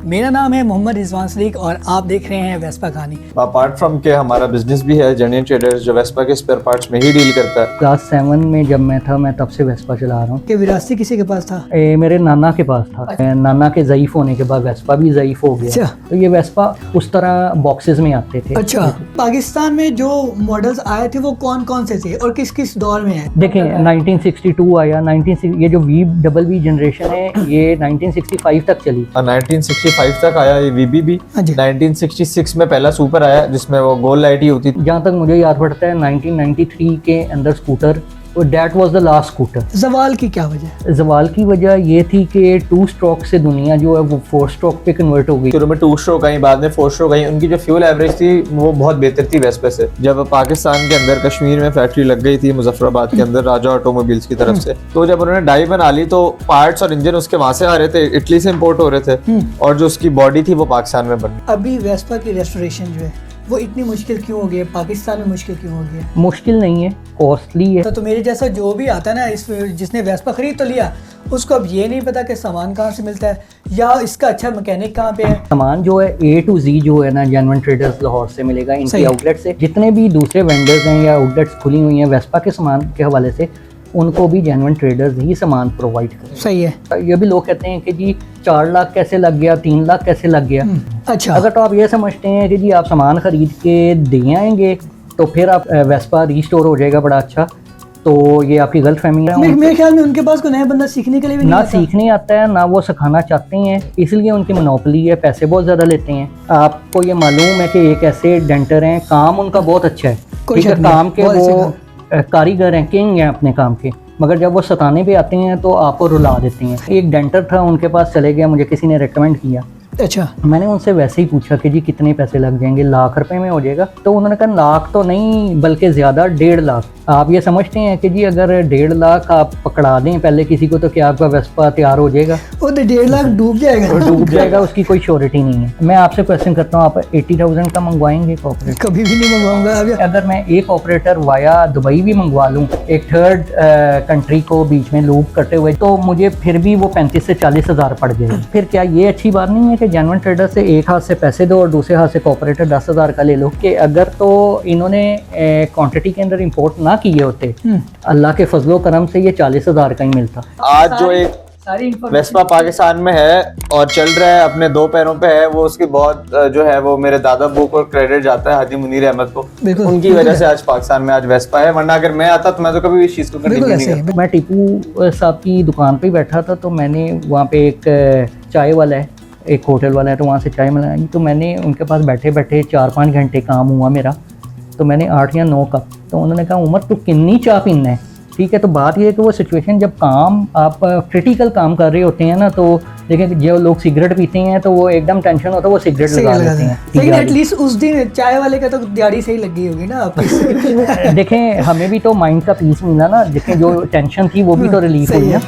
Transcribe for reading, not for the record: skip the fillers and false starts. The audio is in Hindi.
मेरा नाम है मोहम्मद रिजवान सलीक और आप देख रहे हैं वेस्पा कहानी। अपार्ट फ्रॉम के हमारा बिजनेस भी है जेन्युइन ट्रेडर्स, जो वेस्पा के स्पेयर पार्ट्स में ही डील करता है। क्लास 7 में जब मैं था, मैं तब से वेस्पा चला रहा हूँ। कि विरासती किसी के पास था? मेरे नाना के पास था। नाना के ज़ईफ़ होने के बाद वेस्पा भी ज़ईफ़ हो गया। अच्छा। तो ये वेस्पा उस तरह बॉक्सेस में आते थे। अच्छा, पाकिस्तान में जो मॉडल्स आए थे वो कौन कौन से थे और किस किस दौर में है? देखें 1962 आया, ये जो VW जनरेशन है ये 1965 तक चली। 1965 तक आया ये VB भी। 1966 में पहला सुपर आया जिसमें वो गोल लाइट ही होती थी। जहाँ तक मुझे याद पड़ता है 1993 के अंदर scooter, that was the last scooter. जवाल की क्या वजह? जवाल की वजह ये थी कि 2 स्ट्रोक से दुनिया जो है वो 4 स्ट्रोक पे कन्वर्ट हो गई। शुरू में 2 स्ट्रोक आई, बाद में 4 स्ट्रोक आई। उनकी जो फ्यूल एवरेज थी वो बहुत बेहतर थी वेस्पा से। जब पाकिस्तान के अंदर कश्मीर में फैक्ट्री लग गई थी मुजफ्फराबाद के अंदर राजा ऑटोमोबाइल्स की तरफ से, तो जब उन्होंने डाई बना ली तो पार्ट्स और इंजन उसके वहां से आ रहे थे, इटली से इम्पोर्ट हो रहे थे, और जो उसकी बॉडी थी वो पाकिस्तान में बनी। अभी वेस्पा की रेस्टोरेशन जो है वो इतनी मुश्किल क्यों हो गई है? पाकिस्तान में मुश्किल क्यों हो गई है? मुश्किल नहीं है, कॉस्टली है। तो मेरे जैसा जो भी आता है ना, इस जिसने वेस्पा खरीद तो लिया, उसको अब ये नहीं पता कि सामान कहाँ से मिलता है या इसका अच्छा मैकेनिक कहाँ पे है। सामान जो है A to Z जो है ना जेन्युइन ट्रेडर्स लाहौर से मिलेगा, इनकी आउटलेट से। जितने भी दूसरे वेंडर्स हैं या आउटलेट्स खुली हुई हैं वेस्पा के सामान के हवाले से, उनको भी जेन्युइन ट्रेडर्स ही सामान प्रोवाइड करें। सही है। ये भी लोग कहते हैं कि जी 4 लाख कैसे लग गया, 3 लाख कैसे लग गया। अच्छा, अगर तो आप ये समझते हैं कि जी आप सामान खरीद के दे आएंगे तो फिर आप वेस्पा रिस्टोर हो जाएगा बड़ा अच्छा, तो ये आपकी गलत फहमी है। मेरे ख्याल में उनके पास कोई नया बंदा सीखने के लिए भी ना नहीं सीखने आता है, ना वो सिखाना चाहते हैं, इसलिए उनकी मोनोपोली है, पैसे बहुत ज़्यादा लेते हैं। आपको ये मालूम है कि एक ऐसे डेंटर हैं, काम उनका बहुत अच्छा है, ठीक है, काम के वो कारीगर हैं, किंग हैं अपने काम के, मगर जब वो सताने पे आते हैं तो आपको रुला देते हैं। एक डेंटर था, उनके पास चले गया, मुझे किसी ने रेकमेंड किया। अच्छा, मैंने उनसे वैसे ही पूछा कि जी कितने पैसे लग जाएंगे, लाख रुपए में हो जाएगा? तो उन्होंने कहा लाख तो नहीं बल्कि ज़्यादा 1.5 लाख। आप ये समझते हैं कि जी अगर 1.5 लाख आप पकड़ा दें पहले किसी को तो क्या आपका वेस्पा तैयार हो जाएगा? वो तो 1.5 लाख डूब जाएगा। डूब जाएगा, उसकी कोई श्योरिटी नहीं है। मैं आपसे क्वेश्चन करता हूँ, आप 80,000 का मंगवाएंगे एक ऑपरेटर? कभी भी नहीं मंगवाऊंगा। अगर मैं एक ऑपरेटर वाया दुबई भी मंगवा लूँ, एक थर्ड कंट्री को बीच में लूप करते हुए, तो मुझे फिर भी वो 35 से 40 हज़ार पड़ जाएगा। फिर क्या ये अच्छी बात नहीं है कि जेन्युइन ट्रेडर से एक हाथ से पैसे दो और दूसरे हाथ से ऑपरेटर 10 हज़ार का ले लो? कि अगर तो इन्होंने क्वांटिटी के अंदर इंपोर्ट ना किए होते, अल्लाह के फजलो करम से ये 40 हज़ार का ही मिलता। आज जो एक वेस्पा पाकिस्तान में है और चल रहा है, अपने 2 पैरों पे है, वो उसकी बहुत जो है वो मेरे दादा बू को क्रेडिट जाता है, हाजी मुनीर अहमद को। उनकी वजह से आज पाकिस्तान में आज वेस्पा है, वरना अगर मैं आता तो मैं तो कभी भी इस चीज़ को कंटिन्यू नहीं करता। मैं टीपू साहब की दुकान पे बैठा था, तो मैंने वहाँ पे एक चाय वाला है, एक होटल वाला है, तो वहाँ से चाय मंगाई। तो मैंने उनके पास बैठे बैठे 4-5 घंटे काम हुआ मेरा, तो मैंने 8 या 9 कप। तो उन्होंने कहा उमर तू कितनी चाय पीना है? ठीक है, तो बात ये है कि वो सिचुएशन जब काम आप क्रिटिकल काम कर रहे होते हैं ना, तो देखें जो लोग सिगरेट पीते हैं तो वो एकदम टेंशन होता है, वो सिगरेट लगा लेते हैं। लेकिन एटलीस्ट उस दिन चाय वाले का तो दिहाड़ी सही लगी होगी ना आपकी। देखें हमें भी तो माइंड का पीस मिला ना, देखें जो टेंशन थी वो भी तो रिलीफ हुई ना।